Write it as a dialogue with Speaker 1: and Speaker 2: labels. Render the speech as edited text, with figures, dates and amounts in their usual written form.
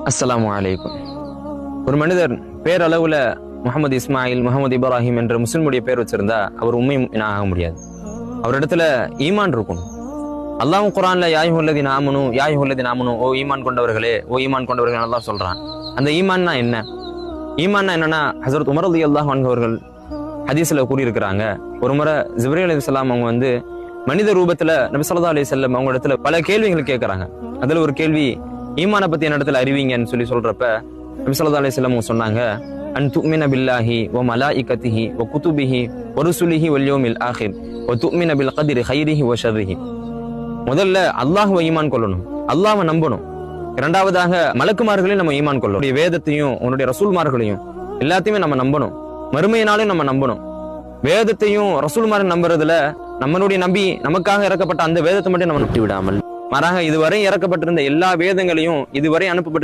Speaker 1: அஸ்ஸலாமு அலைக்கும். ஒரு மனிதர் பேரளவுல முகமது இஸ்மாயில், முகமது இப்ராஹிம் என்ற முஸ்லிமுடைய பேர் வச்சிருந்தா அவர் உண்மை ஆக முடியாது. அவரிடத்துல ஈமான் இருக்கணும். அல்லாஹ் குர்ஆன்ல யாயுஹல்லதி நாமனு ஓ ஈமான் கொண்டவர்களே, ஓ ஈமான் கொண்டவர்கள் அல்லாஹ் சொல்றான். அந்த ஈமான்னா என்ன? ஈமான்னா என்னன்னா, ஹஸரத் உமர் ரலியல்லாஹு அன்ஹு அவர்கள் ஹதீஸ்ல கூறியிருக்கிறாங்க. ஒரு முறை ஜிப்ரீல் அலைஹிஸ்ஸலாம் அவங்க மனித ரூபத்துல நபி ஸல்லல்லாஹு அலைஹி வஸல்லம் அவங்க இடத்துல பல கேள்விகள் கேட்கறாங்க. அதுல ஒரு கேள்வி, ஈமானை பத்தி என்ன இடத்துல அறிவிங்கன்னு சொல்றப்ப நபி ஸல்லல்லாஹு அலைஹி வஸல்லம் சொன்னாங்க, அன் துமின பில்லாஹி வ மலாயிகத்திஹி வ குதுபிஹி வ ருசுலிஹி வல் யௌமில் ஆகிர் வ துமின பில் கத்ரி கைரிஹி வ ஷர்ரிஹி. முதல்ல அல்லாஹ்வை ஈமான் கொள்ளணும், அல்லாஹ்வை நம்பணும். இரண்டாவதாக மலக்குமார்களையும் நம்ம ஈமான் கொள்ளணும். வேதத்தையும் உன்னுடைய ரசூல்மார்களையும் எல்லாத்தையுமே நம்ம நம்பணும். மறுமையினாலும் நம்ம நம்பணும். வேதத்தையும் ரசூல்மாரை நம்புறதுல நம்மளுடைய நம்பி நமக்காக இறக்கப்பட்ட அந்த வேதத்தை மட்டும் நம்ம நம்பி விடாமல், மாறாக இதுவரை இறக்கப்பட்டிருந்த எல்லா வேதங்களையும், இதுவரை அனுப்பப்பட்டிருந்த